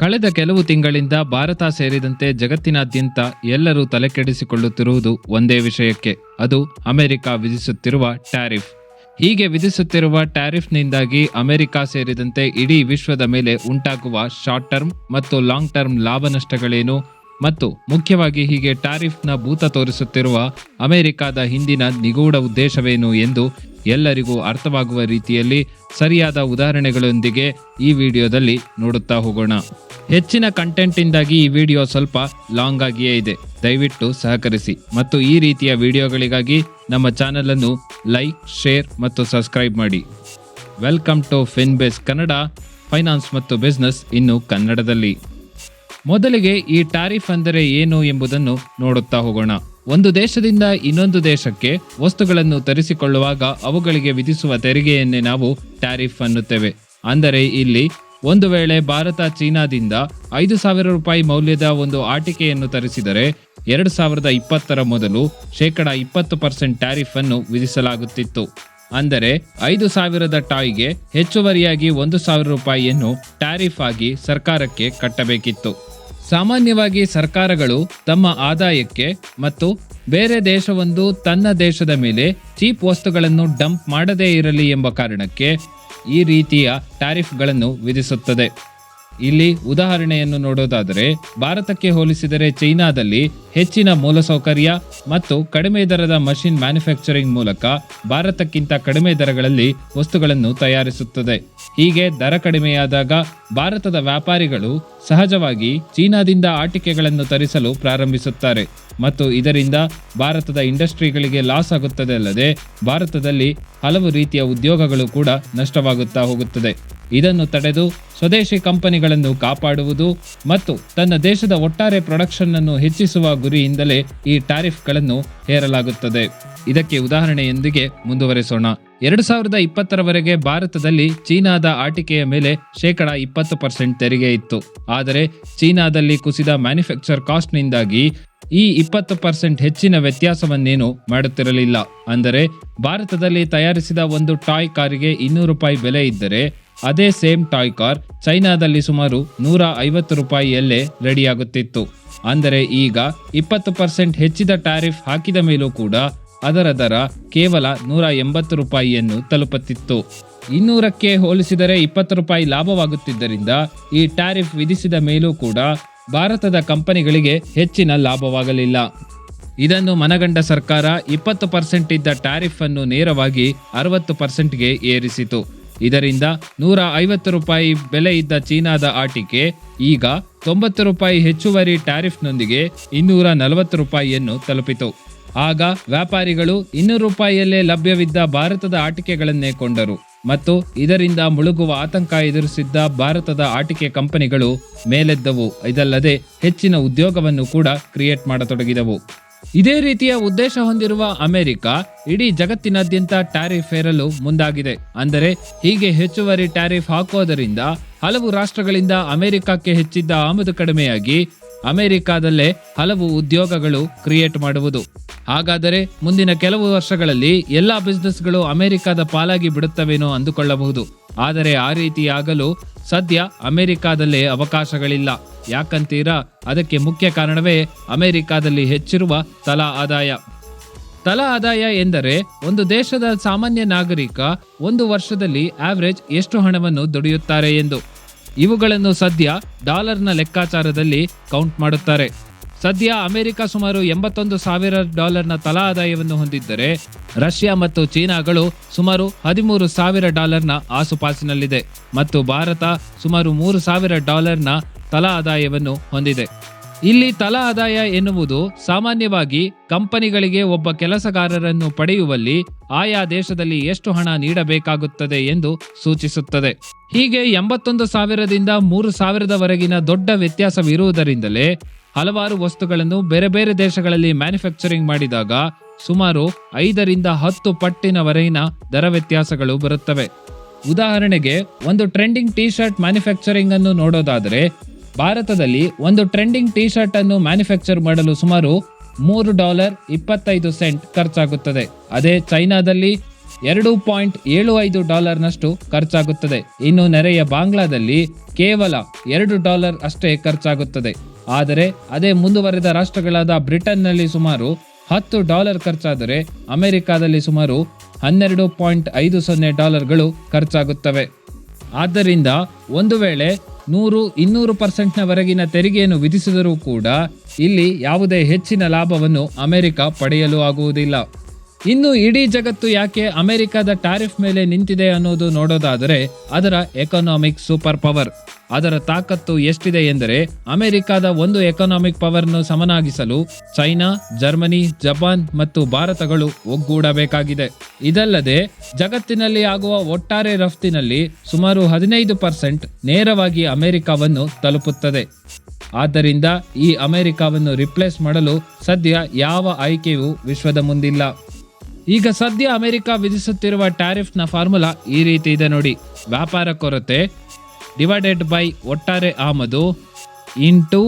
ಕಳೆದ ಕೆಲವು ತಿಂಗಳಿಂದ ಭಾರತ ಸೇರಿದಂತೆ ಜಗತ್ತಿನಾದ್ಯಂತ ಎಲ್ಲರೂ ತಲೆಕೆಡಿಸಿಕೊಳ್ಳುತ್ತಿರುವುದು ಒಂದೇ ವಿಷಯಕ್ಕೆ, ಅದು ಅಮೆರಿಕ ವಿಧಿಸುತ್ತಿರುವ ಟ್ಯಾರಿಫ್. ಹೀಗೆ ವಿಧಿಸುತ್ತಿರುವ ಟ್ಯಾರಿಫ್ನಿಂದಾಗಿ ಅಮೆರಿಕ ಸೇರಿದಂತೆ ಇಡೀ ವಿಶ್ವದ ಮೇಲೆ ಉಂಟಾಗುವ ಶಾರ್ಟ್ ಟರ್ಮ್ ಮತ್ತು ಲಾಂಗ್ ಟರ್ಮ್ ಲಾಭ ನಷ್ಟಗಳೇನು ಮತ್ತು ಮುಖ್ಯವಾಗಿ ಹೀಗೆ ಟ್ಯಾರಿಫ್ನ ಭೂತ ತೋರಿಸುತ್ತಿರುವ ಅಮೆರಿಕದ ಹಿಂದಿನ ನಿಗೂಢ ಉದ್ದೇಶವೇನು ಎಂದು ಎಲ್ಲರಿಗೂ ಅರ್ಥವಾಗುವ ರೀತಿಯಲ್ಲಿ ಸರಿಯಾದ ಉದಾಹರಣೆಗಳೊಂದಿಗೆ ಈ ವಿಡಿಯೋದಲ್ಲಿ ನೋಡುತ್ತಾ ಹೋಗೋಣ. ಹೆಚ್ಚಿನ ಕಂಟೆಂಟಿಂದಾಗಿ ಈ ವಿಡಿಯೋ ಸ್ವಲ್ಪ ಲಾಂಗ್ ಆಗಿಯೇ ಇದೆ, ದಯವಿಟ್ಟು ಸಹಕರಿಸಿ ಮತ್ತು ಈ ರೀತಿಯ ವಿಡಿಯೋಗಳಿಗಾಗಿ ನಮ್ಮ ಚಾನೆಲ್ ಅನ್ನು ಲೈಕ್, ಶೇರ್ ಮತ್ತು ಸಬ್ಸ್ಕ್ರೈಬ್ ಮಾಡಿ. ವೆಲ್ಕಮ್ ಟು ಫಿನ್ಬೇಸ್ ಕನ್ನಡ, ಫೈನಾನ್ಸ್ ಮತ್ತು ಬಿಸ್ನೆಸ್ ಇನ್ನು ಕನ್ನಡದಲ್ಲಿ. ಮೊದಲಿಗೆ ಈ ಟ್ಯಾರಿಫ್ ಅಂದರೆ ಏನು ಎಂಬುದನ್ನು ನೋಡುತ್ತಾ ಹೋಗೋಣ. ಒಂದು ದೇಶದಿಂದ ಇನ್ನೊಂದು ದೇಶಕ್ಕೆ ವಸ್ತುಗಳನ್ನು ತರಿಸಿಕೊಳ್ಳುವಾಗ ಅವುಗಳಿಗೆ ವಿಧಿಸುವ ತೆರಿಗೆಯನ್ನೇ ನಾವು ಟ್ಯಾರಿಫ್ ಅನ್ನುತ್ತೇವೆ. ಅಂದರೆ ಇಲ್ಲಿ ಒಂದು ವೇಳೆ ಭಾರತ ಚೀನಾದಿಂದ 5,000 ರೂಪಾಯಿ ಮೌಲ್ಯದ ಒಂದು ಆಟಿಕೆಯನ್ನು ತರಿಸಿದರೆ 2020 ಮೊದಲು 20% ಟ್ಯಾರಿಫ್ ಅನ್ನು ವಿಧಿಸಲಾಗುತ್ತಿತ್ತು. ಅಂದರೆ 5,000 ಟಾಯ್ಗೆ ಹೆಚ್ಚುವರಿಯಾಗಿ 1,000 ರೂಪಾಯಿಯನ್ನು ಟ್ಯಾರಿಫ್ ಆಗಿ ಸರ್ಕಾರಕ್ಕೆ ಕಟ್ಟಬೇಕಿತ್ತು. ಸಾಮಾನ್ಯವಾಗಿ ಸರ್ಕಾರಗಳು ತಮ್ಮ ಆದಾಯಕ್ಕೆ ಮತ್ತು ಬೇರೆ ದೇಶವೊಂದು ತನ್ನ ದೇಶದ ಮೇಲೆ ಚೀಪ್ ವಸ್ತುಗಳನ್ನು ಡಂಪ್ ಮಾಡದೇ ಇರಲಿ ಎಂಬ ಕಾರಣಕ್ಕೆ ಈ ರೀತಿಯ ಟ್ಯಾರಿಫ್ಗಳನ್ನು ವಿಧಿಸುತ್ತದೆ. ಇಲ್ಲಿ ಉದಾಹರಣೆಯನ್ನು ನೋಡೋದಾದರೆ, ಭಾರತಕ್ಕೆ ಹೋಲಿಸಿದರೆ ಚೈನಾದಲ್ಲಿ ಹೆಚ್ಚಿನ ಮೂಲಸೌಕರ್ಯ ಮತ್ತು ಕಡಿಮೆ ದರದ ಮಷಿನ್ ಮ್ಯಾನುಫ್ಯಾಕ್ಚರಿಂಗ್ ಮೂಲಕ ಭಾರತಕ್ಕಿಂತ ಕಡಿಮೆ ದರಗಳಲ್ಲಿ ವಸ್ತುಗಳನ್ನು ತಯಾರಿಸುತ್ತದೆ. ಹೀಗೆ ದರ ಕಡಿಮೆಯಾದಾಗ ಭಾರತದ ವ್ಯಾಪಾರಿಗಳು ಸಹಜವಾಗಿ ಚೀನಾದಿಂದ ಆಟಿಕೆಗಳನ್ನು ತರಿಸಲು ಪ್ರಾರಂಭಿಸುತ್ತಾರೆ ಮತ್ತು ಇದರಿಂದ ಭಾರತದ ಇಂಡಸ್ಟ್ರಿಗಳಿಗೆ ಲಾಸ್ ಆಗುತ್ತದೆ ಅಲ್ಲದೆ ಭಾರತದಲ್ಲಿ ಹಲವು ರೀತಿಯ ಉದ್ಯೋಗಗಳು ಕೂಡ ನಷ್ಟವಾಗುತ್ತಾ ಹೋಗುತ್ತದೆ. ಇದನ್ನು ತಡೆದು ಸ್ವದೇಶಿ ಕಂಪನಿಗಳನ್ನು ಕಾಪಾಡುವುದು ಮತ್ತು ತನ್ನ ದೇಶದ ಒಟ್ಟಾರೆ ಪ್ರೊಡಕ್ಷನ್ ಅನ್ನು ಹೆಚ್ಚಿಸುವ ಗುರಿಯಿಂದಲೇ ಈ ಟ್ಯಾರಿಫ್ಗಳನ್ನು ಹೇರಲಾಗುತ್ತದೆ. ಇದಕ್ಕೆ ಉದಾಹರಣೆಯೊಂದಿಗೆ ಮುಂದುವರೆಸೋಣ. 2020 ಭಾರತದಲ್ಲಿ ಚೀನಾದ ಆಟಿಕೆಯ ಮೇಲೆ 20% ತೆರಿಗೆ ಇತ್ತು. ಆದರೆ ಚೀನಾದಲ್ಲಿ ಕುಸಿದ ಮ್ಯಾನುಫ್ಯಾಕ್ಚರ್ ಕಾಸ್ಟ್ನಿಂದಾಗಿ ಈ 20% ಹೆಚ್ಚಿನ ವ್ಯತ್ಯಾಸವನ್ನೇನು ಮಾಡುತ್ತಿರಲಿಲ್ಲ. ಅಂದರೆ ಭಾರತದಲ್ಲಿ ತಯಾರಿಸಿದ ಒಂದು ಟಾಯ್ ಕಾರಿಗೆ 200 ರೂಪಾಯಿ ಬೆಲೆ ಇದ್ದರೆ ಅದೇ ಸೇಮ್ ಟಾಯ್ ಕಾರ್ ಚೈನಾದಲ್ಲಿ ಸುಮಾರು 150 ರೂಪಾಯಿಯಲ್ಲೇ ರೆಡಿಯಾಗುತ್ತಿತ್ತು. ಅಂದರೆ ಈಗ 20% ಹೆಚ್ಚಿದ ಟ್ಯಾರಿಫ್ ಹಾಕಿದ ಮೇಲೂ ಕೂಡ ಅದರ ದರ ಕೇವಲ 180 ರೂಪಾಯಿಯನ್ನು ತಲುಪುತ್ತಿತ್ತು. 200ಕ್ಕೆ ಹೋಲಿಸಿದರೆ 20 ರೂಪಾಯಿ ಲಾಭವಾಗುತ್ತಿದ್ದರಿಂದ ಈ ಟ್ಯಾರಿಫ್ ವಿಧಿಸಿದ ಮೇಲೂ ಕೂಡ ಭಾರತದ ಕಂಪನಿಗಳಿಗೆ ಹೆಚ್ಚಿನ ಲಾಭವಾಗಲಿಲ್ಲ. ಇದನ್ನು ಮನಗಂಡ ಸರ್ಕಾರ 20% ಇದ್ದ ಟ್ಯಾರಿಫ್ ಅನ್ನು ನೇರವಾಗಿ 60%ಗೆ ಏರಿಸಿತು. ಇದರಿಂದ 150 ರೂಪಾಯಿ ಬೆಲೆ ಇದ್ದ ಚೀನಾದ ಆಟಿಕೆ ಈಗ 90 ರೂಪಾಯಿ ಹೆಚ್ಚುವರಿ ಟ್ಯಾರಿಫ್ನೊಂದಿಗೆ 240 ರೂಪಾಯಿಯನ್ನು ತಲುಪಿತು. ಆಗ ವ್ಯಾಪಾರಿಗಳು 200 ರೂಪಾಯಿಯಲ್ಲೇ ಲಭ್ಯವಿದ್ದ ಭಾರತದ ಆಟಿಕೆಗಳನ್ನೇ ಕೊಂಡರು ಮತ್ತು ಇದರಿಂದ ಮುಳುಗುವ ಆತಂಕ ಎದುರಿಸಿದ್ದ ಭಾರತದ ಆಟಿಕೆ ಕಂಪನಿಗಳು ಮೇಲೆದ್ದವು. ಇದಲ್ಲದೆ ಹೆಚ್ಚಿನ ಉದ್ಯೋಗವನ್ನು ಕೂಡ ಕ್ರಿಯೇಟ್ ಮಾಡತೊಡಗಿದವು. ಇದೇ ರೀತಿಯ ಉದ್ದೇಶ ಹೊಂದಿರುವ ಅಮೆರಿಕ ಇಡೀ ಜಗತ್ತಿನಾದ್ಯಂತ ಟ್ಯಾರಿಫ್ ಹೇರಲು ಮುಂದಾಗಿದೆ. ಅಂದರೆ ಹೀಗೆ ಹೆಚ್ಚುವರಿ ಟ್ಯಾರಿಫ್ ಹಾಕೋದರಿಂದ ಹಲವು ರಾಷ್ಟ್ರಗಳಿಂದ ಅಮೆರಿಕಕ್ಕೆ ಹೆಚ್ಚಿದ್ದ ಆಮದು ಕಡಿಮೆಯಾಗಿ ಅಮೆರಿಕದಲ್ಲೇ ಹಲವು ಉದ್ಯೋಗಗಳು ಕ್ರಿಯೇಟ್ ಮಾಡುವುದು. ಹಾಗಾದರೆ ಮುಂದಿನ ಕೆಲವು ವರ್ಷಗಳಲ್ಲಿ ಎಲ್ಲಾ ಬಿಸ್ನೆಸ್ಗಳು ಅಮೆರಿಕದ ಪಾಲಾಗಿ ಬಿಡುತ್ತವೇನೋ ಅಂದುಕೊಳ್ಳಬಹುದು. ಆದರೆ ಆ ರೀತಿ ಆಗಲು ಸದ್ಯ ಅಮೆರಿಕದಲ್ಲೇ ಅವಕಾಶಗಳಿಲ್ಲ. ಯಾಕಂತೀರಾ? ಅದಕ್ಕೆ ಮುಖ್ಯ ಕಾರಣವೇ ಅಮೆರಿಕದಲ್ಲಿ ಹೆಚ್ಚಿರುವ ತಲಾ ಆದಾಯ. ತಲಾ ಆದಾಯ ಎಂದರೆ ಒಂದು ದೇಶದ ಸಾಮಾನ್ಯ ನಾಗರಿಕ ಒಂದು ವರ್ಷದಲ್ಲಿ ಆವರೇಜ್ ಎಷ್ಟು ಹಣವನ್ನು ದುಡಿಯುತ್ತಾರೆ ಎಂದು. ಇವುಗಳನ್ನು ಸದ್ಯ ಡಾಲರ್ನ ಲೆಕ್ಕಾಚಾರದಲ್ಲಿ ಕೌಂಟ್ ಮಾಡುತ್ತಾರೆ. ಸದ್ಯ ಅಮೆರಿಕ ಸುಮಾರು $81,000 ತಲಾ ಆದಾಯವನ್ನು ಹೊಂದಿದ್ದರೆ ರಷ್ಯಾ ಮತ್ತು ಚೀನಾಗಳು ಸುಮಾರು $13,000 ಆಸುಪಾಸಿನಲ್ಲಿದೆ ಮತ್ತು ಭಾರತ ಸುಮಾರು $3,000 ತಲಾ ಆದಾಯವನ್ನು ಹೊಂದಿದೆ. ಇಲ್ಲಿ ತಲಾ ಆದಾಯ ಎನ್ನುವುದು ಸಾಮಾನ್ಯವಾಗಿ ಕಂಪನಿಗಳಿಗೆ ಒಬ್ಬ ಕೆಲಸಗಾರರನ್ನು ಪಡೆಯುವಲ್ಲಿ ಆಯಾ ದೇಶದಲ್ಲಿ ಎಷ್ಟು ಹಣ ನೀಡಬೇಕಾಗುತ್ತದೆ ಎಂದು ಸೂಚಿಸುತ್ತದೆ. ಹೀಗೆ 81,000ದಿಂದ 3,000ವರೆಗಿನ ದೊಡ್ಡ ವ್ಯತ್ಯಾಸವಿರುವುದರಿಂದಲೇ ಹಲವಾರು ವಸ್ತುಗಳನ್ನು ಬೇರೆ ಬೇರೆ ದೇಶಗಳಲ್ಲಿ ಮ್ಯಾನುಫ್ಯಾಕ್ಚರಿಂಗ್ ಮಾಡಿದಾಗ ಸುಮಾರು 5ರಿಂದ 10 ಪಟ್ಟಿನವರೆಗಿನ ದರ ವ್ಯತ್ಯಾಸಗಳು ಬರುತ್ತವೆ. ಉದಾಹರಣೆಗೆ ಒಂದು ಟ್ರೆಂಡಿಂಗ್ ಟಿ ಶರ್ಟ್ ಮ್ಯಾನುಫ್ಯಾಕ್ಚರಿಂಗ್ ಅನ್ನು ನೋಡೋದಾದರೆ ಭಾರತದಲ್ಲಿ ಒಂದು ಟ್ರೆಂಡಿಂಗ್ ಟಿ ಶರ್ಟ್ ಅನ್ನು ಮ್ಯಾನುಫ್ಯಾಕ್ಚರ್ ಮಾಡಲು ಸುಮಾರು $3.25 ಖರ್ಚಾಗುತ್ತದೆ. ಅದೇ ಚೈನಾದಲ್ಲಿ $2.75 ಖರ್ಚಾಗುತ್ತದೆ. ಇನ್ನು ನೆರೆಯ ಬಾಂಗ್ಲಾದಲ್ಲಿ ಕೇವಲ $2 ಅಷ್ಟೇ ಖರ್ಚಾಗುತ್ತದೆ. ಆದರೆ ಅದೇ ಮುಂದುವರೆದ ರಾಷ್ಟ್ರಗಳಾದ ಬ್ರಿಟನ್ನಲ್ಲಿ ಸುಮಾರು $10 ಖರ್ಚಾದರೆ ಅಮೆರಿಕಾದಲ್ಲಿ ಸುಮಾರು $12.50 ಖರ್ಚಾಗುತ್ತವೆ. ಆದ್ದರಿಂದ ಒಂದು ವೇಳೆ 100-200% ವರೆಗಿನ ತೆರಿಗೆಯನ್ನು ವಿಧಿಸಿದರೂ ಕೂಡ ಇಲ್ಲಿ ಯಾವುದೇ ಹೆಚ್ಚಿನ ಲಾಭವನ್ನು ಅಮೆರಿಕ ಪಡೆಯಲು ಆಗುವುದಿಲ್ಲ. ಇನ್ನು ಇಡೀ ಜಗತ್ತು ಯಾಕೆ ಅಮೆರಿಕದ ಟ್ಯಾರಿಫ್ ಮೇಲೆ ನಿಂತಿದೆ ಅನ್ನೋದು ನೋಡೋದಾದರೆ ಅದರ ಎಕನಾಮಿಕ್ ಸೂಪರ್ ಪವರ್. ಅದರ ತಾಕತ್ತು ಎಷ್ಟಿದೆ ಎಂದರೆ ಅಮೆರಿಕದ ಒಂದು ಎಕನಾಮಿಕ್ ಪವರ್ನು ಸಮನಾಗಿಸಲು ಚೈನಾ, ಜರ್ಮನಿ, ಜಪಾನ್ ಮತ್ತು ಭಾರತಗಳು ಒಗ್ಗೂಡಬೇಕಾಗಿದೆ. ಇದಲ್ಲದೆ ಜಗತ್ತಿನಲ್ಲಿ ಆಗುವ ಒಟ್ಟಾರೆ ರಫ್ತಿನಲ್ಲಿ ಸುಮಾರು 15% ನೇರವಾಗಿ ಅಮೆರಿಕವನ್ನು ತಲುಪುತ್ತದೆ. ಆದ್ದರಿಂದ ಈ ಅಮೆರಿಕವನ್ನು ರಿಪ್ಲೇಸ್ ಮಾಡಲು ಸದ್ಯ ಯಾವ ಆಯ್ಕೆಯೂ ವಿಶ್ವದ ಮುಂದಿಲ್ಲ. ಈಗ ಸದ್ಯ ಅಮೆರಿಕ ವಿಧಿಸುತ್ತಿರುವ ಟ್ಯಾರಿಫ್ನ ಫಾರ್ಮುಲಾ ಈ ರೀತಿ ಇದೆ ನೋಡಿ. ವ್ಯಾಪಾರ ಕೊರತೆ ಡಿವೈಡೆಡ್ ಬೈ ಒಟ್ಟಾರೆ ಆಮದು ಇಂಟು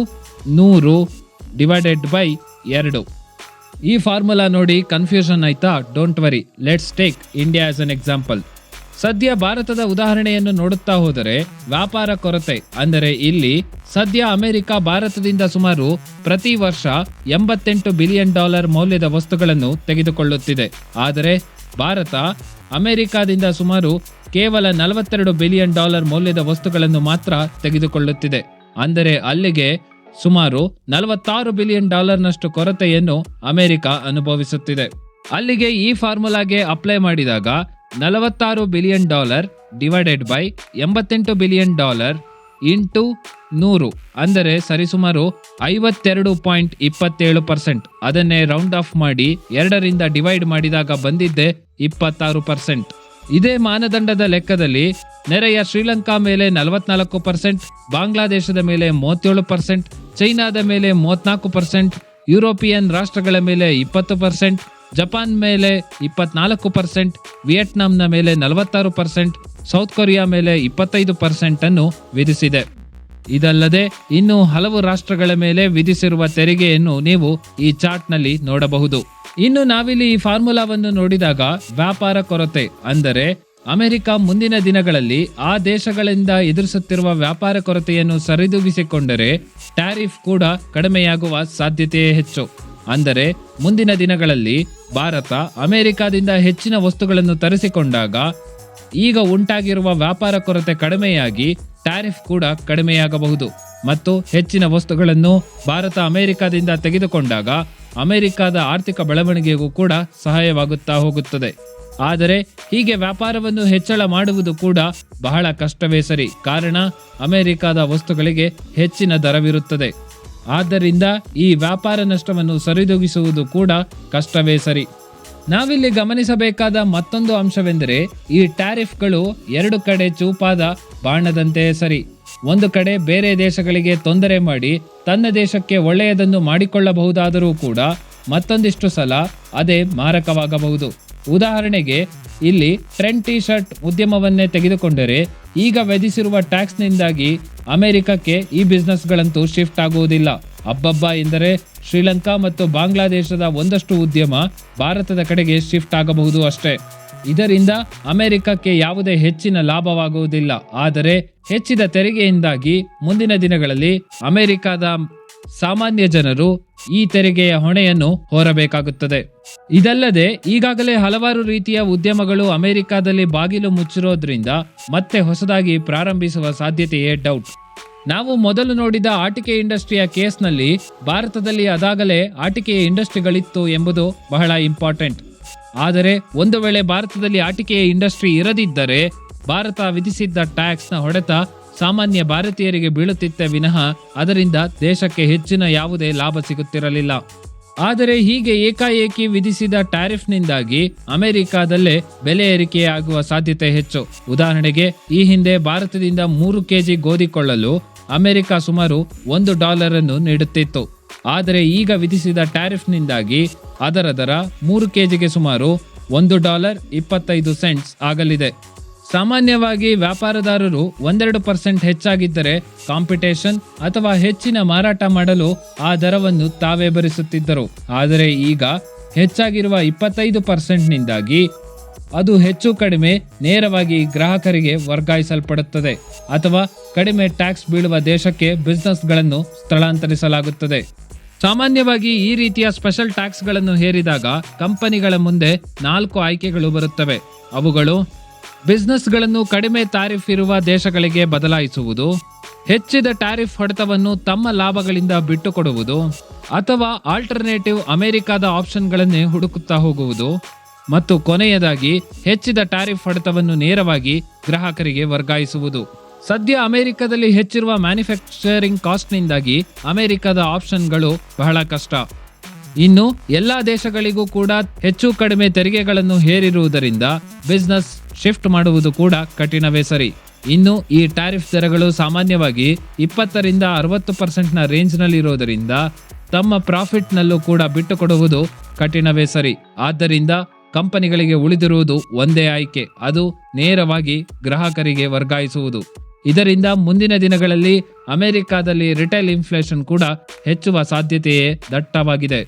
100/2. ಈ ಫಾರ್ಮುಲಾ ನೋಡಿ ಕನ್ಫ್ಯೂಷನ್ ಆಯ್ತಾ? Don't worry, let's take India as an example. ಸದ್ಯ ಭಾರತದ ಉದಾಹರಣೆಯನ್ನು ನೋಡುತ್ತಾ ಹೋದರೆ ವ್ಯಾಪಾರ ಕೊರತೆ ಅಂದರೆ ಇಲ್ಲಿ ಸದ್ಯ ಅಮೆರಿಕ ಭಾರತದಿಂದ ಸುಮಾರು ಪ್ರತಿ ವರ್ಷ $88 ಬಿಲಿಯನ್ ಮೌಲ್ಯದ ವಸ್ತುಗಳನ್ನು ತೆಗೆದುಕೊಳ್ಳುತ್ತಿದೆ. ಆದರೆ ಭಾರತ ಅಮೆರಿಕದಿಂದ ಸುಮಾರು ಕೇವಲ $42 ಬಿಲಿಯನ್ ಮೌಲ್ಯದ ವಸ್ತುಗಳನ್ನು ಮಾತ್ರ ತೆಗೆದುಕೊಳ್ಳುತ್ತಿದೆ. ಅಂದರೆ ಅಲ್ಲಿಗೆ ಸುಮಾರು $46 ಬಿಲಿಯನ್ ನಷ್ಟು ಕೊರತೆಯನ್ನು ಅಮೆರಿಕ ಅನುಭವಿಸುತ್ತಿದೆ. ಅಲ್ಲಿಗೆ ಈ ಫಾರ್ಮುಲಾಗೆ ಅಪ್ಲೈ ಮಾಡಿದಾಗ $46 billion divided by $88 billion into 100 ಅಂದರೆ ಸರಿಸುಮಾರು 52.27%. ಅದನ್ನೇ ರೌಂಡ್ ಆಫ್ ಮಾಡಿ 2ರಿಂದ ಡಿವೈಡ್ ಮಾಡಿದಾಗ ಬಂದಿದ್ದೆ 26%. ಇದೇ ಮಾನದಂಡದ ಲೆಕ್ಕದಲ್ಲಿ ನೆರೆಯ ಶ್ರೀಲಂಕಾ ಮೇಲೆ 44%, ಬಾಂಗ್ಲಾದೇಶದ ಮೇಲೆ 37%, ಚೈನಾದ ಮೇಲೆ 34%, ಯುರೋಪಿಯನ್ ರಾಷ್ಟ್ರಗಳ ಮೇಲೆ 20%, ಜಪಾನ್ ಮೇಲೆ 24%, ವಿಯೆಟ್ನಾಂನ ಮೇಲೆ 46%, ಸೌತ್ ಕೊರಿಯಾ ಮೇಲೆ 25% ಅನ್ನು ವಿಧಿಸಿದೆ. ಇದಲ್ಲದೆ ಇನ್ನು ಹಲವು ರಾಷ್ಟ್ರಗಳ ಮೇಲೆ ವಿಧಿಸಿರುವ ತೆರಿಗೆಯನ್ನು ನೀವು ಈ ಚಾರ್ಟ್ನಲ್ಲಿ ನೋಡಬಹುದು. ಇನ್ನು ನಾವಿಲ್ಲಿ ಈ ಫಾರ್ಮುಲಾವನ್ನು ನೋಡಿದಾಗ ವ್ಯಾಪಾರ ಕೊರತೆ ಅಂದರೆ ಅಮೆರಿಕ ಮುಂದಿನ ದಿನಗಳಲ್ಲಿ ಆ ದೇಶಗಳಿಂದ ಎದುರಿಸುತ್ತಿರುವ ವ್ಯಾಪಾರ ಕೊರತೆಯನ್ನು ಸರಿದೂಗಿಸಿಕೊಂಡರೆ ಟ್ಯಾರಿಫ್ ಕೂಡ ಕಡಿಮೆಯಾಗುವ ಸಾಧ್ಯತೆಯೇ ಹೆಚ್ಚು. ಅಂದರೆ ಮುಂದಿನ ದಿನಗಳಲ್ಲಿ ಭಾರತ ಅಮೆರಿಕದಿಂದ ಹೆಚ್ಚಿನ ವಸ್ತುಗಳನ್ನು ತರಿಸಿಕೊಂಡಾಗ ಈಗ ಉಂಟಾಗಿರುವ ವ್ಯಾಪಾರ ಕೊರತೆ ಕಡಿಮೆಯಾಗಿ ಟ್ಯಾರಿಫ್ ಕೂಡ ಕಡಿಮೆಯಾಗಬಹುದು ಮತ್ತು ಹೆಚ್ಚಿನ ವಸ್ತುಗಳನ್ನು ಭಾರತ ಅಮೆರಿಕದಿಂದ ತೆಗೆದುಕೊಂಡಾಗ ಅಮೆರಿಕದ ಆರ್ಥಿಕ ಬೆಳವಣಿಗೆಗೂ ಕೂಡ ಸಹಾಯವಾಗುತ್ತಾ ಹೋಗುತ್ತದೆ. ಆದರೆ ಹೀಗೆ ವ್ಯಾಪಾರವನ್ನು ಹೆಚ್ಚಳ ಮಾಡುವುದು ಕೂಡ ಬಹಳ ಕಷ್ಟವೇ ಸರಿ. ಕಾರಣ ಅಮೆರಿಕದ ವಸ್ತುಗಳಿಗೆ ಹೆಚ್ಚಿನ ದರವಿರುತ್ತದೆ. ಆದ್ದರಿಂದ ಈ ವ್ಯಾಪಾರ ನಷ್ಟವನ್ನು ಸರಿದೂಗಿಸುವುದು ಕೂಡ ಕಷ್ಟವೇ ಸರಿ. ನಾವಿಲ್ಲಿ ಗಮನಿಸಬೇಕಾದ ಮತ್ತೊಂದು ಅಂಶವೆಂದರೆ ಈ ಟ್ಯಾರಿಫ್ಗಳು ಎರಡು ಕಡೆ ಚೂಪಾದ ಬಾಣದಂತೆ ಸರಿ. ಒಂದು ಕಡೆ ಬೇರೆ ದೇಶಗಳಿಗೆ ತೊಂದರೆ ಮಾಡಿ ತನ್ನ ದೇಶಕ್ಕೆ ಒಳ್ಳೆಯದನ್ನು ಮಾಡಿಕೊಳ್ಳಬಹುದಾದರೂ ಕೂಡ ಮತ್ತೊಂದಿಷ್ಟು ಸಲ ಅದೇ ಮಾರಕವಾಗಬಹುದು. ಉದಾಹರಣೆಗೆ ಇಲ್ಲಿ ಟ್ರೆಂಡ್ ಟಿ ಶರ್ಟ್ ಉದ್ಯಮವನ್ನೇ ತೆಗೆದುಕೊಂಡರೆ ಈಗ ವಿಧಿಸಿರುವ ಟ್ಯಾಕ್ಸ್ನಿಂದಾಗಿ ಅಮೆರಿಕಕ್ಕೆ ಈ ಬಿಸ್ನೆಸ್ಗಳಂತೂ ಶಿಫ್ಟ್ ಆಗುವುದಿಲ್ಲ. ಅಬ್ಬಬ್ಬ ಎಂದರೆ ಶ್ರೀಲಂಕಾ ಮತ್ತು ಬಾಂಗ್ಲಾದೇಶದ ಒಂದಷ್ಟು ಉದ್ಯಮ ಭಾರತದ ಕಡೆಗೆ ಶಿಫ್ಟ್ ಆಗಬಹುದು ಅಷ್ಟೇ. ಇದರಿಂದ ಅಮೆರಿಕಕ್ಕೆ ಯಾವುದೇ ಹೆಚ್ಚಿನ ಲಾಭವಾಗುವುದಿಲ್ಲ. ಆದರೆ ಹೆಚ್ಚಿದ ತೆರಿಗೆಯಿಂದಾಗಿ ಮುಂದಿನ ದಿನಗಳಲ್ಲಿ ಅಮೆರಿಕದ ಸಾಮಾನ್ಯ ಜನರು ಈ ತೆರಿಗೆಯ ಹೊಣೆಯನ್ನು ಹೊರಬೇಕಾಗುತ್ತದೆ. ಇದಲ್ಲದೆ ಈಗಾಗಲೇ ಹಲವಾರು ರೀತಿಯ ಉದ್ಯಮಗಳು ಅಮೆರಿಕದಲ್ಲಿ ಬಾಗಿಲು ಮುಚ್ಚಿರೋದ್ರಿಂದ ಮತ್ತೆ ಹೊಸದಾಗಿ ಪ್ರಾರಂಭಿಸುವ ಸಾಧ್ಯತೆಯೇ ಡೌಟ್. ನಾವು ಮೊದಲು ನೋಡಿದ ಆಟಿಕೆ ಇಂಡಸ್ಟ್ರಿಯ ಕೇಸ್ನಲ್ಲಿ ಭಾರತದಲ್ಲಿ ಅದಾಗಲೇ ಆಟಿಕೆಯ ಇಂಡಸ್ಟ್ರಿಗಳಿತ್ತು ಎಂಬುದು ಬಹಳ ಇಂಪಾರ್ಟೆಂಟ್. ಆದರೆ ಒಂದು ವೇಳೆ ಭಾರತದಲ್ಲಿ ಆಟಿಕೆಯ ಇಂಡಸ್ಟ್ರಿ ಇರದಿದ್ದರೆ ಭಾರತ ವಿಧಿಸಿದ್ದ ಟ್ಯಾಕ್ಸ್ನ ಹೊಡೆತ ಸಾಮಾನ್ಯ ಭಾರತೀಯರಿಗೆ ಬೀಳುತ್ತಿತ್ತೆ ವಿನಃ ಅದರಿಂದ ದೇಶಕ್ಕೆ ಹೆಚ್ಚಿನ ಯಾವುದೇ ಲಾಭ ಸಿಗುತ್ತಿರಲಿಲ್ಲ. ಆದರೆ ಹೀಗೆ ಏಕಾಏಕಿ ವಿಧಿಸಿದ ಟ್ಯಾರಿಫ್ನಿಂದಾಗಿ ಅಮೆರಿಕದಲ್ಲೇ ಬೆಲೆ ಏರಿಕೆಯಾಗುವ ಸಾಧ್ಯತೆ ಹೆಚ್ಚು. ಉದಾಹರಣೆಗೆ ಈ ಹಿಂದೆ ಭಾರತದಿಂದ 3 kg ಗೋಧಿ ಕೊಳ್ಳಲು ಅಮೆರಿಕ ಸುಮಾರು $1 ಅನ್ನು ನೀಡುತ್ತಿತ್ತು. ಆದರೆ ಈಗ ವಿಧಿಸಿದ ಟ್ಯಾರಿಫ್ನಿಂದಾಗಿ ಅದರ ದರ 3 kgಗೆ ಸುಮಾರು $1.25 ಆಗಲಿದೆ. ಸಾಮಾನ್ಯವಾಗಿ ವ್ಯಾಪಾರದಾರರು 1-2% ಹೆಚ್ಚಾಗಿದ್ದರೆ ಕಾಂಪಿಟೇಷನ್ ಅಥವಾ ಹೆಚ್ಚಿನ ಮಾರಾಟ ಮಾಡಲು ಆ ದರವನ್ನು ತಾವೇ ಭರಿಸುತ್ತಿದ್ದರು. ಆದರೆ ಈಗ ಹೆಚ್ಚಾಗಿರುವ 25%ನಿಂದಾಗಿ ಅದು ಹೆಚ್ಚು ಕಡಿಮೆ ನೇರವಾಗಿ ಗ್ರಾಹಕರಿಗೆ ವರ್ಗಾಯಿಸಲ್ಪಡುತ್ತದೆ ಅಥವಾ ಕಡಿಮೆ ಟ್ಯಾಕ್ಸ್ ಬೀಳುವ ದೇಶಕ್ಕೆ ಬಿಸ್ನೆಸ್ಗಳನ್ನು ಸ್ಥಳಾಂತರಿಸಲಾಗುತ್ತದೆ. ಸಾಮಾನ್ಯವಾಗಿ ಈ ರೀತಿಯ ಸ್ಪೆಷಲ್ ಟ್ಯಾಕ್ಸ್ಗಳನ್ನು ಹೇರಿದಾಗ ಕಂಪನಿಗಳ ಮುಂದೆ 4 ಆಯ್ಕೆಗಳು ಬರುತ್ತವೆ. ಅವುಗಳು ಬಿಸ್ನೆಸ್ಗಳನ್ನು ಕಡಿಮೆ ತಾರಿಫ್ ಇರುವ ದೇಶಗಳಿಗೆ ಬದಲಾಯಿಸುವುದು, ಹೆಚ್ಚಿದ ಟ್ಯಾರಿಫ್ ಹೊಡೆತವನ್ನು ತಮ್ಮ ಲಾಭಗಳಿಂದ ಬಿಟ್ಟುಕೊಡುವುದು, ಅಥವಾ ಆಲ್ಟರ್ನೇಟಿವ್ ಅಮೆರಿಕದ ಆಪ್ಷನ್ಗಳನ್ನೇ ಹುಡುಕುತ್ತಾ ಹೋಗುವುದು, ಮತ್ತು ಕೊನೆಯದಾಗಿ ಹೆಚ್ಚಿದ ಟ್ಯಾರಿಫ್ ಹೊಡೆತವನ್ನು ನೇರವಾಗಿ ಗ್ರಾಹಕರಿಗೆ ವರ್ಗಾಯಿಸುವುದು. ಸದ್ಯ ಅಮೆರಿಕದಲ್ಲಿ ಹೆಚ್ಚಿರುವ ಮ್ಯಾನುಫ್ಯಾಕ್ಚರಿಂಗ್ ಕಾಸ್ಟ್ನಿಂದಾಗಿ ಅಮೆರಿಕದ ಆಪ್ಷನ್ಗಳು ಬಹಳ ಕಷ್ಟ. ಇನ್ನು ಎಲ್ಲಾ ದೇಶಗಳಿಗೂ ಕೂಡ ಹೆಚ್ಚು ಕಡಿಮೆ ತೆರಿಗೆಗಳನ್ನು ಹೇರಿರುವುದರಿಂದ ಬಿಸ್ನೆಸ್ ಶಿಫ್ಟ್ ಮಾಡುವುದು ಕೂಡ ಕಠಿಣವೇ ಸರಿ. ಇನ್ನು ಈ ಟ್ಯಾರಿಫ್ ದರಗಳು ಸಾಮಾನ್ಯವಾಗಿ 20ರಿಂದ 60% ರೇಂಜ್ನಲ್ಲಿರೋದರಿಂದ ತಮ್ಮ ಪ್ರಾಫಿಟ್ನಲ್ಲೂ ಕೂಡ ಬಿಟ್ಟುಕೊಡುವುದು ಕಠಿಣವೇ ಸರಿ. ಆದ್ದರಿಂದ ಕಂಪನಿಗಳಿಗೆ ಉಳಿದಿರುವುದು ಒಂದೇ ಆಯ್ಕೆ, ಅದು ನೇರವಾಗಿ ಗ್ರಾಹಕರಿಗೆ ವರ್ಗಾಯಿಸುವುದು. ಇದರಿಂದ ಮುಂದಿನ ದಿನಗಳಲ್ಲಿ ಅಮೆರಿಕಾದಲ್ಲಿ ರಿಟೇಲ್ ಇನ್ಫ್ಲೇಷನ್ ಕೂಡ ಹೆಚ್ಚುವ ಸಾಧ್ಯತೆಯೇ ದಟ್ಟವಾಗಿದೆ.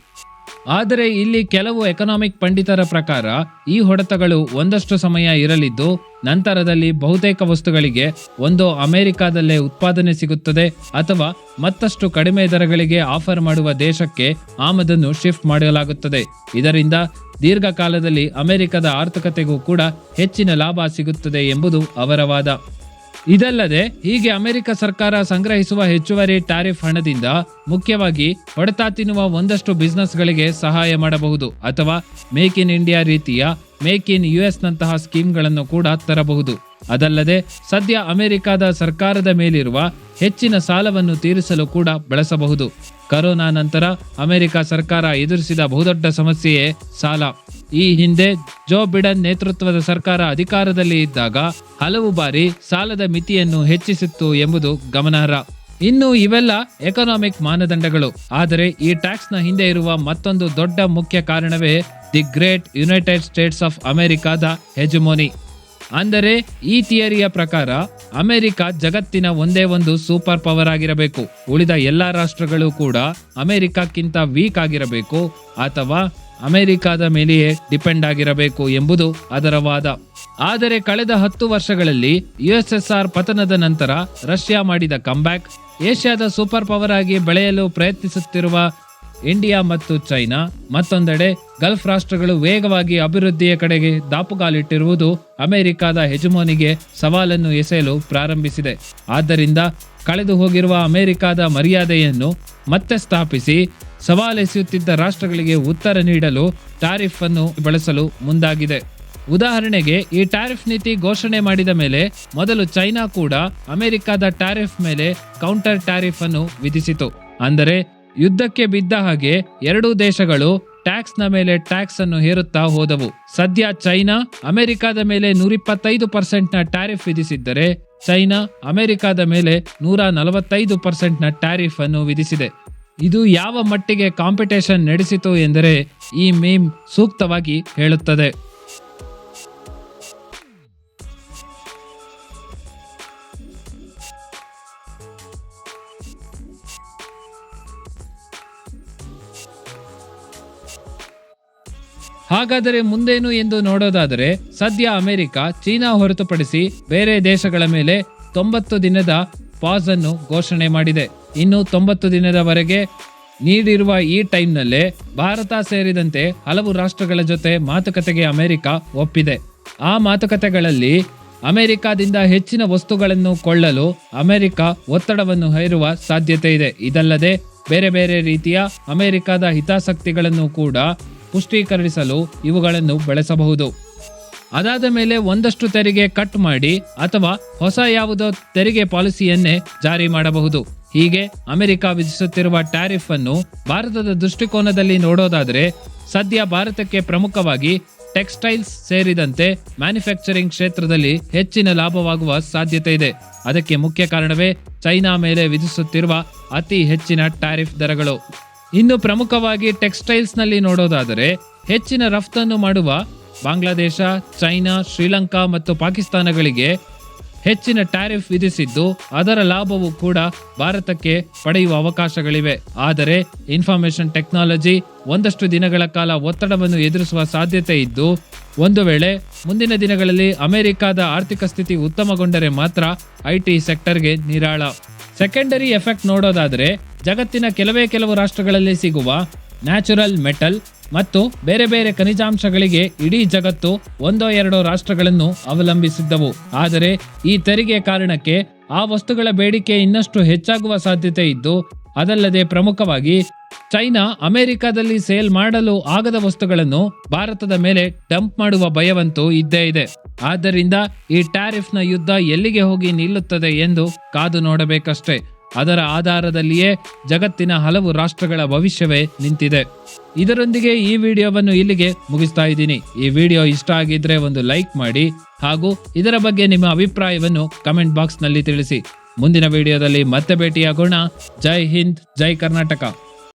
ಆದರೆ ಇಲ್ಲಿ ಕೆಲವು ಎಕನಾಮಿಕ್ ಪಂಡಿತರ ಪ್ರಕಾರ ಈ ಹೊಡೆತಗಳು ಒಂದಷ್ಟು ಸಮಯ ಇರಲಿದ್ದು, ನಂತರದಲ್ಲಿ ಬಹುತೇಕ ವಸ್ತುಗಳಿಗೆ ಒಂದು ಅಮೆರಿಕಾದಲ್ಲೇ ಉತ್ಪಾದನೆ ಸಿಗುತ್ತದೆ ಅಥವಾ ಮತ್ತಷ್ಟು ಕಡಿಮೆ ದರಗಳಿಗೆ ಆಫರ್ ಮಾಡುವ ದೇಶಕ್ಕೆ ಆಮದನ್ನು ಶಿಫ್ಟ್ ಮಾಡಲಾಗುತ್ತದೆ. ಇದರಿಂದ ದೀರ್ಘಕಾಲದಲ್ಲಿ ಅಮೆರಿಕದ ಆರ್ಥಿಕತೆಗೂ ಕೂಡ ಹೆಚ್ಚಿನ ಲಾಭ ಸಿಗುತ್ತದೆ ಎಂಬುದು ಅವರ ವಾದ. ಇದಲ್ಲದೆ ಹೀಗೆ ಅಮೆರಿಕ ಸರ್ಕಾರ ಸಂಗ್ರಹಿಸುವ ಹೆಚ್ಚುವರಿ ಟ್ಯಾರಿಫ್ ಹಣದಿಂದ ಮುಖ್ಯವಾಗಿ ಹೊಡೆತ ತಿನ್ನುವ ಒಂದಷ್ಟು ಬಿಸ್ನೆಸ್ಗಳಿಗೆ ಸಹಾಯ ಮಾಡಬಹುದು ಅಥವಾ ಮೇಕ್ ಇನ್ ಇಂಡಿಯಾ ರೀತಿಯ ಮೇಕ್ ಇನ್ US ನಂತಹ ಸ್ಕೀಮ್ಗಳನ್ನು ಕೂಡ ತರಬಹುದು. ಅದಲ್ಲದೆ ಸದ್ಯ ಅಮೆರಿಕದ ಸರ್ಕಾರದ ಮೇಲಿರುವ ಹೆಚ್ಚಿನ ಸಾಲವನ್ನು ತೀರಿಸಲು ಕೂಡ ಬಳಸಬಹುದು. ಕರೋನಾ ನಂತರ ಅಮೆರಿಕ ಸರ್ಕಾರ ಎದುರಿಸಿದ ಬಹುದೊಡ್ಡ ಸಮಸ್ಯೆಯೇ ಸಾಲ. ಈ ಹಿಂದೆ ಜೋ ಬಿಡನ್ ನೇತೃತ್ವದ ಸರ್ಕಾರ ಅಧಿಕಾರದಲ್ಲಿ ಇದ್ದಾಗ ಹಲವು ಬಾರಿ ಸಾಲದ ಮಿತಿಯನ್ನು ಹೆಚ್ಚಿಸಿತ್ತು ಎಂಬುದು ಗಮನಾರ್ಹ. ಇನ್ನು ಇವೆಲ್ಲ ಎಕನಾಮಿಕ್ ಮಾನದಂಡಗಳು. ಆದರೆ ಈ ಟ್ಯಾಕ್ಸ್ನ ಹಿಂದೆ ಇರುವ ಮತ್ತೊಂದು ದೊಡ್ಡ ಮುಖ್ಯ ಕಾರಣವೇ the great United States of ಅಮೆರಿಕಾದ ಹೆಜಮೋನಿ. ಅಂದರೆ ಈ ಥಿಯರಿಯ ಪ್ರಕಾರ ಅಮೆರಿಕ ಜಗತ್ತಿನ ಒಂದೇ ಒಂದು ಸೂಪರ್ ಪವರ್ ಆಗಿರಬೇಕು, ಉಳಿದ ಎಲ್ಲಾ ರಾಷ್ಟ್ರಗಳು ಕೂಡ ಅಮೆರಿಕಕ್ಕಿಂತ ವೀಕ್ ಆಗಿರಬೇಕು ಅಥವಾ ಅಮೆರಿಕದ ಮೇಲೆಯೇ ಡಿಪೆಂಡ್ ಆಗಿರಬೇಕು ಎಂಬುದು ಅದರ ವಾದ. ಆದರೆ ಕಳೆದ 10 ವರ್ಷಗಳಲ್ಲಿ USSR ಪತನದ ನಂತರ ರಷ್ಯಾ ಮಾಡಿದ ಕಂಬ್ಯಾಕ್, ಏಷ್ಯಾದ ಸೂಪರ್ ಪವರ್ ಆಗಿ ಬೆಳೆಯಲು ಪ್ರಯತ್ನಿಸುತ್ತಿರುವ ಇಂಡಿಯಾ ಮತ್ತು ಚೈನಾ, ಮತ್ತೊಂದೆಡೆ ಗಲ್ಫ್ ರಾಷ್ಟ್ರಗಳು ವೇಗವಾಗಿ ಅಭಿವೃದ್ಧಿಯ ಕಡೆಗೆ ದಾಪುಗಾಲಿಟ್ಟಿರುವುದು ಅಮೆರಿಕದ ಹೆಜಮೋನಿಗೆ ಸವಾಲನ್ನು ಎಸೆಯಲು ಪ್ರಾರಂಭಿಸಿದೆ. ಆದ್ದರಿಂದ ಕಳೆದು ಹೋಗಿರುವ ಅಮೆರಿಕದ ಮರ್ಯಾದೆಯನ್ನು ಮತ್ತೆ ಸ್ಥಾಪಿಸಿ ಸವಾಲೆಸೆಯುತ್ತಿದ್ದ ರಾಷ್ಟ್ರಗಳಿಗೆ ಉತ್ತರ ನೀಡಲು ಟ್ಯಾರಿಫ್ ಅನ್ನು ಬಳಸಲು ಮುಂದಾಗಿದೆ. ಉದಾಹರಣೆಗೆ ಈ ಟ್ಯಾರಿಫ್ ನೀತಿ ಘೋಷಣೆ ಮಾಡಿದ ಮೇಲೆ ಮೊದಲು ಚೈನಾ ಕೂಡ ಅಮೆರಿಕದ ಟ್ಯಾರಿಫ್ ಮೇಲೆ ಕೌಂಟರ್ ಟ್ಯಾರಿಫ್ ಅನ್ನು ವಿಧಿಸಿತು. ಅಂದರೆ ಯುದ್ಧಕ್ಕೆ ಬಿದ್ದ ಹಾಗೆ ಎರಡೂ ದೇಶಗಳು ಟ್ಯಾಕ್ಸ್ ನ ಮೇಲೆ ಟ್ಯಾಕ್ಸ್ ಅನ್ನು ಹೇರುತ್ತಾ ಹೋದವು. ಸದ್ಯ ಚೈನಾ ಅಮೆರಿಕದ ಮೇಲೆ 125% ನ ಟ್ಯಾರಿಫ್ ವಿಧಿಸಿದ್ದರೆ ಚೈನಾ ಅಮೆರಿಕದ ಮೇಲೆ 145% ನ ಟ್ಯಾರಿಫ್ ಅನ್ನು ವಿಧಿಸಿದೆ. ಇದು ಯಾವ ಮಟ್ಟಿಗೆ ಕಾಂಪಿಟೇಷನ್ ನಡೆಸಿತು ಎಂದರೆ ಈ ಮೀಮ್ ಸೂಕ್ತವಾಗಿ ಹೇಳುತ್ತದೆ. ಹಾಗಾದರೆ ಮುಂದೇನು ಎಂದು ನೋಡೋದಾದರೆ ಸದ್ಯ ಅಮೆರಿಕ ಚೀನಾ ಹೊರತುಪಡಿಸಿ ಬೇರೆ ದೇಶಗಳ ಮೇಲೆ 90 ದಿನದ ಪಾಸ್ ಅನ್ನು ಘೋಷಣೆ ಮಾಡಿದೆ. ಇನ್ನು 90 ದಿನದವರೆಗೆ ನೀಡಿರುವ ಈ ಟೈಮ್ನಲ್ಲೇ ಭಾರತ ಸೇರಿದಂತೆ ಹಲವು ರಾಷ್ಟ್ರಗಳ ಜೊತೆ ಮಾತುಕತೆಗೆ ಅಮೆರಿಕ ಒಪ್ಪಿದೆ. ಆ ಮಾತುಕತೆಗಳಲ್ಲಿ ಅಮೆರಿಕದಿಂದ ಹೆಚ್ಚಿನ ವಸ್ತುಗಳನ್ನು ಕೊಳ್ಳಲು ಅಮೆರಿಕ ಒತ್ತಡವನ್ನು ಹೇರುವ ಸಾಧ್ಯತೆ ಇದೆ. ಇದಲ್ಲದೆ ಬೇರೆ ಬೇರೆ ರೀತಿಯ ಅಮೆರಿಕದ ಹಿತಾಸಕ್ತಿಗಳನ್ನು ಕೂಡ ಪುಷ್ಟೀಕರಿಸಲು ಇವುಗಳನ್ನು ಬಳಸಬಹುದು. ಅದಾದ ಮೇಲೆ ಒಂದಷ್ಟು ತೆರಿಗೆ ಕಟ್ ಮಾಡಿ ಅಥವಾ ಹೊಸ ಯಾವುದೋ ತೆರಿಗೆ ಪಾಲಿಸಿಯನ್ನೇ ಜಾರಿ ಮಾಡಬಹುದು. ಹೀಗೆ ಅಮೆರಿಕ ವಿಧಿಸುತ್ತಿರುವ ಟ್ಯಾರಿಫ್ ಅನ್ನು ಭಾರತದ ದೃಷ್ಟಿಕೋನದಲ್ಲಿ ನೋಡೋದಾದರೆ ಸದ್ಯ ಭಾರತಕ್ಕೆ ಪ್ರಮುಖವಾಗಿ ಟೆಕ್ಸ್ಟೈಲ್ಸ್ ಸೇರಿದಂತೆ ಮ್ಯಾನುಫ್ಯಾಕ್ಚರಿಂಗ್ ಕ್ಷೇತ್ರದಲ್ಲಿ ಹೆಚ್ಚಿನ ಲಾಭವಾಗುವ ಸಾಧ್ಯತೆ ಇದೆ. ಅದಕ್ಕೆ ಮುಖ್ಯ ಕಾರಣವೇ ಚೈನಾ ಮೇಲೆ ವಿಧಿಸುತ್ತಿರುವ ಅತಿ ಹೆಚ್ಚಿನ ಟ್ಯಾರಿಫ್ ದರಗಳು. ಇನ್ನು ಪ್ರಮುಖವಾಗಿ ಟೆಕ್ಸ್ಟೈಲ್ಸ್ ನಲ್ಲಿ ನೋಡೋದಾದರೆ ಹೆಚ್ಚಿನ ರಫ್ತನ್ನು ಮಾಡುವ ಬಾಂಗ್ಲಾದೇಶ, ಚೈನಾ, ಶ್ರೀಲಂಕಾ ಮತ್ತು ಪಾಕಿಸ್ತಾನಗಳಿಗೆ ಹೆಚ್ಚಿನ ಟ್ಯಾರಿಫ್ ವಿಧಿಸಿದ್ದು ಅದರ ಲಾಭವೂ ಕೂಡ ಭಾರತಕ್ಕೆ ಪಡೆಯುವ ಅವಕಾಶಗಳಿವೆ. ಆದರೆ ಇನ್ಫಾರ್ಮೇಶನ್ ಟೆಕ್ನಾಲಜಿ ಒಂದಷ್ಟು ದಿನಗಳ ಕಾಲ ಒತ್ತಡವನ್ನು ಎದುರಿಸುವ ಸಾಧ್ಯತೆ ಇದ್ದು, ಒಂದು ವೇಳೆ ಮುಂದಿನ ದಿನಗಳಲ್ಲಿ ಅಮೆರಿಕದ ಆರ್ಥಿಕ ಸ್ಥಿತಿ ಉತ್ತಮಗೊಂಡರೆ ಮಾತ್ರ ಐಟಿ ಸೆಕ್ಟರ್ಗೆ ನಿರಾಳ. ಸೆಕೆಂಡರಿ ಎಫೆಕ್ಟ್ ನೋಡೋದಾದ್ರೆ, ಜಗತ್ತಿನ ಕೆಲವು ರಾಷ್ಟ್ರಗಳಲ್ಲಿ ಸಿಗುವ ನ್ಯಾಚುರಲ್ ಮೆಟಲ್ ಮತ್ತು ಬೇರೆ ಬೇರೆ ಖನಿಜಾಂಶಗಳಿಗೆ ಇಡೀ ಜಗತ್ತು ಒಂದೋ ಎರಡೋ ರಾಷ್ಟ್ರಗಳನ್ನು ಅವಲಂಬಿಸಿದ್ದವು. ಆದರೆ ಈ ತೆರಿಗೆ ಕಾರಣಕ್ಕೆ ಆ ವಸ್ತುಗಳ ಬೇಡಿಕೆ ಇನ್ನಷ್ಟು ಹೆಚ್ಚಾಗುವ ಸಾಧ್ಯತೆ ಇದ್ದು, ಅದಲ್ಲದೆ ಪ್ರಮುಖವಾಗಿ ಚೈನಾ ಅಮೆರಿಕದಲ್ಲಿ ಸೇಲ್ ಮಾಡಲು ಆಗದ ವಸ್ತುಗಳನ್ನು ಭಾರತದ ಮೇಲೆ ಡಂಪ್ ಮಾಡುವ ಭಯವಂತೂ ಇದ್ದೇ ಇದೆ. ಆದ್ದರಿಂದ ಈ ಟ್ಯಾರಿಫ್ನ ಯುದ್ಧ ಎಲ್ಲಿಗೆ ಹೋಗಿ ನಿಲ್ಲುತ್ತದೆ ಎಂದು ಕಾದು ನೋಡಬೇಕಷ್ಟೇ. ಅದರ ಆಧಾರದಲ್ಲಿಯೇ ಜಗತ್ತಿನ ಹಲವು ರಾಷ್ಟ್ರಗಳ ಭವಿಷ್ಯವೇ ನಿಂತಿದೆ. ಇದರೊಂದಿಗೆ ಈ ವಿಡಿಯೋವನ್ನು ಇಲ್ಲಿಗೆ ಮುಗಿಸ್ತಾ ಇದ್ದೀನಿ. ಈ ವಿಡಿಯೋ ಇಷ್ಟ ಆಗಿದ್ರೆ ಒಂದು ಲೈಕ್ ಮಾಡಿ ಹಾಗೂ ಇದರ ಬಗ್ಗೆ ನಿಮ್ಮ ಅಭಿಪ್ರಾಯವನ್ನು ಕಮೆಂಟ್ ಬಾಕ್ಸ್ ನಲ್ಲಿ ತಿಳಿಸಿ. ಮುಂದಿನ ವಿಡಿಯೋದಲ್ಲಿ ಮತ್ತೆ ಭೇಟಿಯಾಗೋಣ. ಜೈ ಹಿಂದ್, ಜೈ ಕರ್ನಾಟಕ.